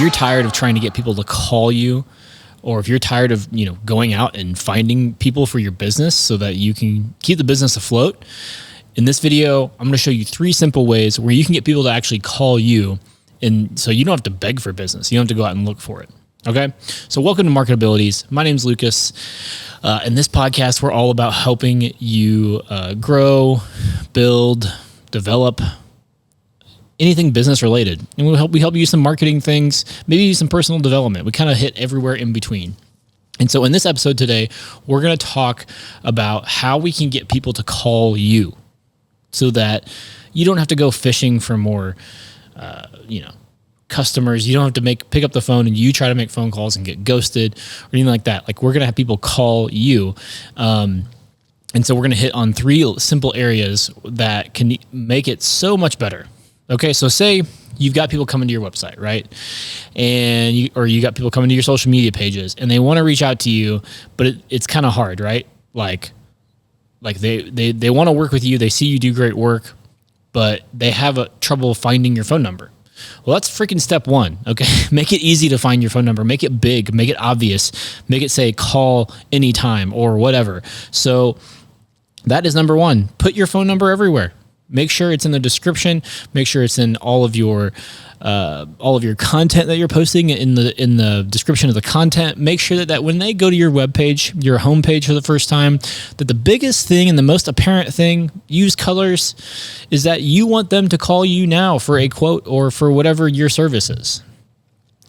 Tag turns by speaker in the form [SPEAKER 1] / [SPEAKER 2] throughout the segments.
[SPEAKER 1] you're tired of trying to get people to call you, or if you're tired of, going out and finding people for your business so that you can keep the business afloat, in this video, I'm going to show you 3 simple ways where you can get people to actually call you. And so you don't have to beg for business. You don't have to go out and look for it. Okay. So welcome to MarketAbilities. My name's Lucas. In this podcast, we're all about helping you grow, build, develop anything business related. And we help you some marketing things, maybe some personal development. We kind of hit everywhere in between. And so in this episode today, we're going to talk about how we can get people to call you so that you don't have to go fishing for more, customers. You don't have to pick up the phone and you try to make phone calls and get ghosted or anything like that. Like, we're going to have people call you. And so we're going to hit on 3 simple areas that can make it so much better. Okay, so say you've got people coming to your website, right? And you got people coming to your social media pages and they want to reach out to you, but it's kind of hard, right? Like they want to work with you. They see you do great work, but they have trouble finding your phone number. Well, that's freaking step 1. Okay. Make it easy to find your phone number, make it big, make it obvious, make it say call anytime or whatever. So that is number 1. Put your phone number everywhere. Make sure it's in the description. Make sure it's in all of your content that you're posting in the description of the content. Make sure that when they go to your webpage, your homepage for the first time, that the biggest thing and the most apparent thing, use colors, is that you want them to call you now for a quote or for whatever your service is.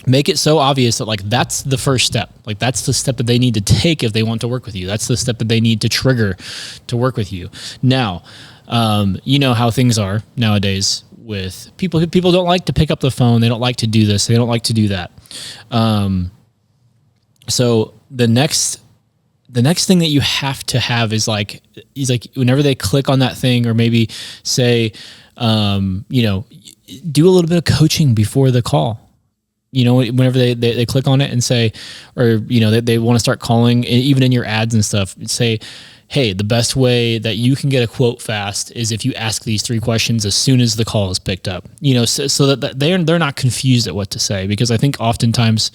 [SPEAKER 1] Make it so obvious that that's the first step. That's the step that they need to take if they want to work with you. That's the step that they need to trigger to work with you. Now, you know how things are nowadays with people. People don't like to pick up the phone. They don't like to do this. They don't like to do that. So the next thing that you have to have is whenever they click on that thing, or maybe say, do a little bit of coaching before the call. Whenever they click on it and say, or, they want to start calling, even in your ads and stuff, say, hey, the best way that you can get a quote fast is if you ask these 3 questions as soon as the call is picked up, so that they're not confused at what to say, because I think oftentimes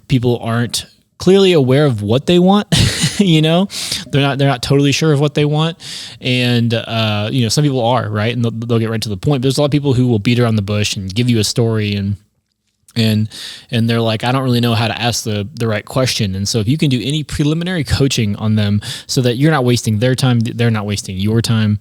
[SPEAKER 1] people aren't clearly aware of what they want. They're not totally sure of what they want. And, some people are, right. And they'll get right to the point. But there's a lot of people who will beat around the bush and give you a story and they're like, I don't really know how to ask the right question. And so if you can do any preliminary coaching on them so that you're not wasting their time, they're not wasting your time,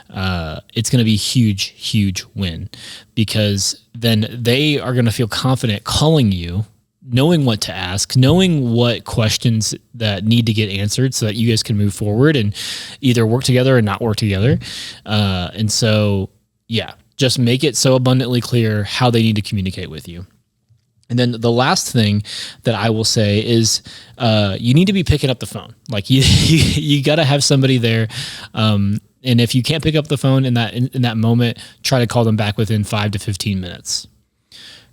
[SPEAKER 1] it's going to be a huge, huge win, because then they are going to feel confident calling you, knowing what to ask, knowing what questions that need to get answered so that you guys can move forward and either work together or not work together. And so, yeah, just make it so abundantly clear how they need to communicate with you. And then the last thing that I will say is you need to be picking up the phone. You got to have somebody there. And if you can't pick up the phone in that moment, try to call them back within 5 to 15 minutes.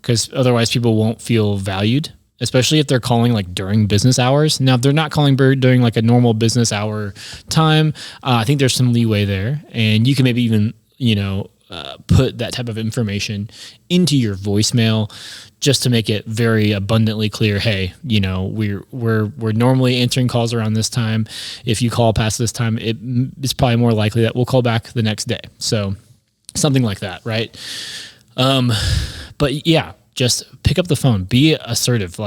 [SPEAKER 1] Because otherwise people won't feel valued, especially if they're calling during business hours. Now, if they're not calling during a normal business hour time, I think there's some leeway there. And you can maybe even, put that type of information into your voicemail just to make it very abundantly clear. Hey, we're normally answering calls around this time. If you call past this time, it's probably more likely that we'll call back the next day. So something like that, right? But yeah, just pick up the phone, be assertive.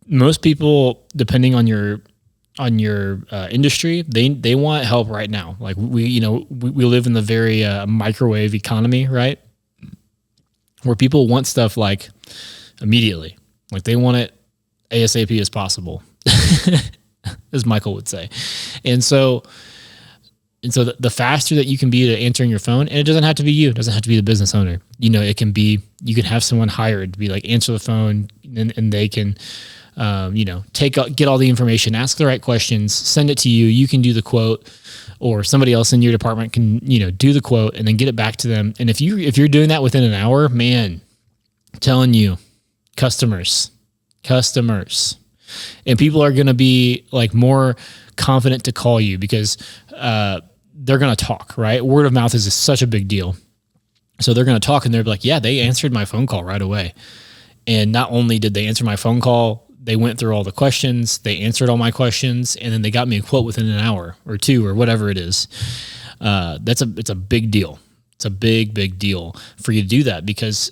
[SPEAKER 1] Most people, depending on your industry, they want help right now. We live in the very microwave economy, right? Where people want stuff immediately. They want it ASAP as possible, as Michael would say. And so the faster that you can be to answering your phone, and it doesn't have to be you, it doesn't have to be the business owner. It can be, you can have someone hired to be answer the phone, and they can, get all the information, ask the right questions, send it to you. You can do the quote, or somebody else in your department can, do the quote and then get it back to them. And if you're doing that within an hour, man, I'm telling you, customers, and people are going to be more confident to call you because, they're going to talk, right? Word of mouth is such a big deal. So they're going to talk and they're like, yeah, they answered my phone call right away. And not only did they answer my phone call, they went through all the questions, they answered all my questions, and then they got me a quote within an hour or two or whatever it is. It's a big deal. It's a big deal for you to do that because,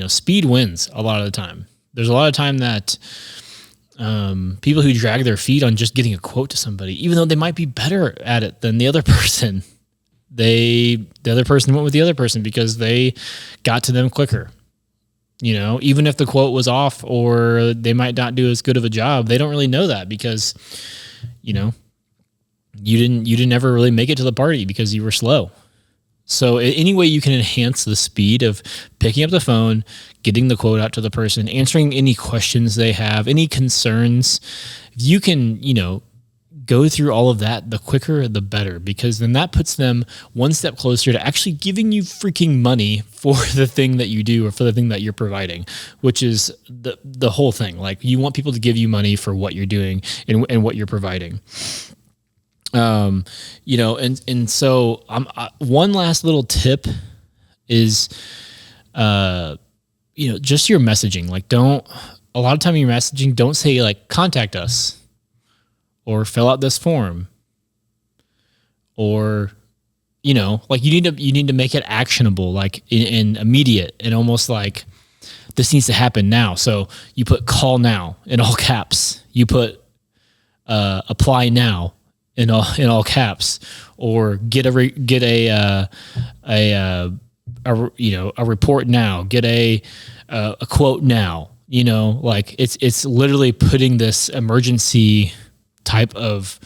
[SPEAKER 1] speed wins a lot of the time. There's a lot of time that people who drag their feet on just getting a quote to somebody, even though they might be better at it than the other person, the other person went with the other person because they got to them quicker. Even if the quote was off or they might not do as good of a job, they don't really know that because, you didn't ever really make it to the party because you were slow. So any way you can enhance the speed of picking up the phone, getting the quote out to the person, answering any questions they have, any concerns, if you can, go through all of that, the quicker, the better, because then that puts them one step closer to actually giving you freaking money for the thing that you do or for the thing that you're providing, which is the whole thing. Like you want people to give you money for what you're doing and what you're providing. And so one last little tip is, just your messaging. Like a lot of time in your messaging, don't say like, contact us or fill out this form or, like you need to make it actionable, like in immediate and almost like this needs to happen now. So you put call now in all caps, you put, apply now in all caps, or get a report now, get a quote now, like it's literally putting this emergency type of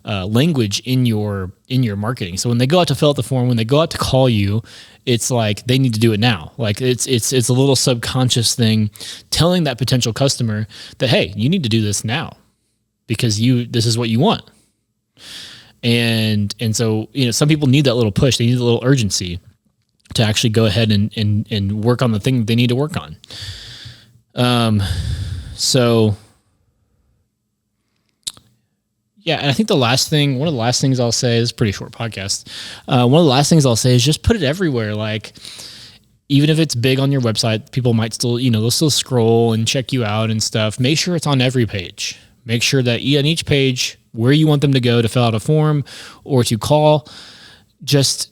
[SPEAKER 1] language in your marketing. So when they go out to fill out the form, when they go out to call you, it's like they need to do it now. Like it's a little subconscious thing telling that potential customer that, hey, you need to do this now because this is what you want. And so, some people need that little push. They need a little urgency to actually go ahead and work on the thing they need to work on. So yeah. And I think one of the last things I'll say, this is a pretty short podcast. One of the last things I'll say is just put it everywhere. Like, even if it's big on your website, people might still, they'll still scroll and check you out and stuff. Make sure it's on every page. Make sure that on each page where you want them to go to fill out a form or to call, just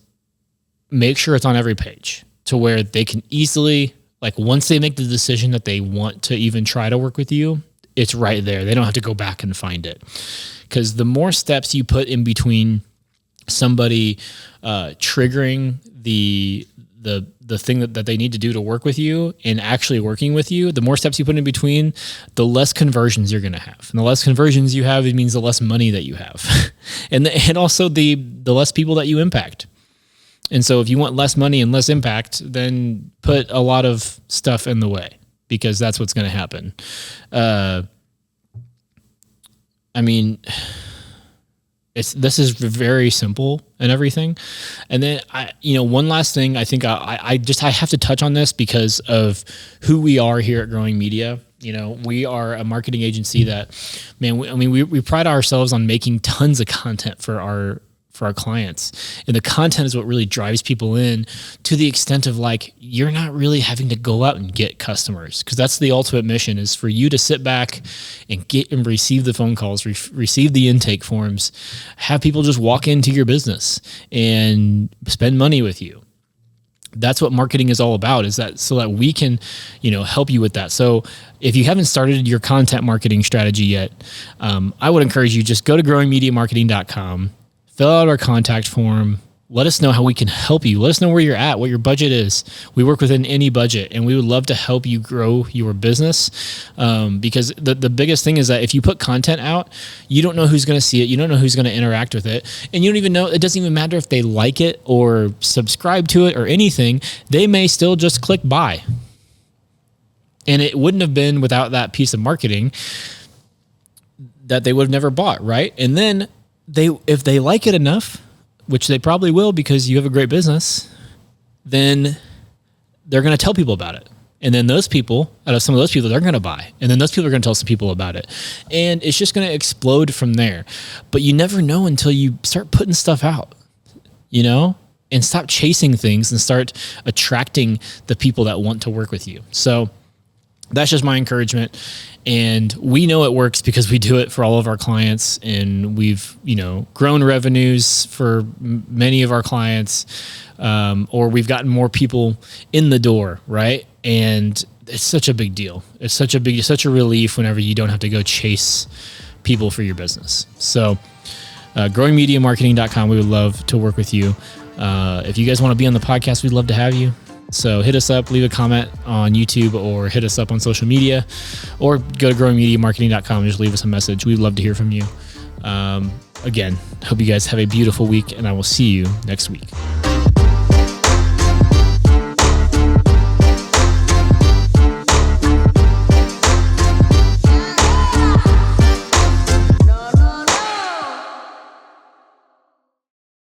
[SPEAKER 1] make sure it's on every page to where they can easily, like once they make the decision that they want to even try to work with you, it's right there. They don't have to go back and find it. Because the more steps you put in between somebody triggering the thing that they need to do to work with you and actually working with you, the more steps you put in between, the less conversions you're going to have. And the less conversions you have, it means the less money that you have. and also the less people that you impact. And so if you want less money and less impact, then put a lot of stuff in the way, because that's what's going to happen. This is very simple and everything. And then one last thing, I think I have to touch on this because of who we are here at Growing Media. We are a marketing agency that, we pride ourselves on making tons of content for our clients. And the content is what really drives people in, to the extent of like, you're not really having to go out and get customers, because that's the ultimate mission, is for you to sit back and get and receive the phone calls, receive the intake forms, have people just walk into your business and spend money with you. That's what marketing is all about, is that so that we can, help you with that. So if you haven't started your content marketing strategy yet, I would encourage you, just go to growingmediamarketing.com, fill out our contact form. Let us know how we can help you. Let us know where you're at, what your budget is. We work within any budget, and we would love to help you grow your business. Because the biggest thing is that if you put content out, you don't know who's going to see it. You don't know who's going to interact with it. And you don't even know, it doesn't even matter if they like it or subscribe to it or anything. They may still just click buy. And it wouldn't have been without that piece of marketing that they would have never bought, right? And then if they like it enough, which they probably will because you have a great business, then they're going to tell people about it. And then those people, out of some of those people, they're going to buy. And then those people are going to tell some people about it. And it's just going to explode from there. But you never know until you start putting stuff out, and stop chasing things and start attracting the people that want to work with you. So that's just my encouragement. And we know it works because we do it for all of our clients, and we've, grown revenues for many of our clients, or we've gotten more people in the door. Right. And it's such a big deal. It's such a relief whenever you don't have to go chase people for your business. So, growingmediamarketing.com. We would love to work with you. If you guys want to be on the podcast, we'd love to have you. So hit us up, leave a comment on YouTube, or hit us up on social media, or go to growingmediamarketing.com and just leave us a message. We'd love to hear from you. Again, hope you guys have a beautiful week, and I will see you next week.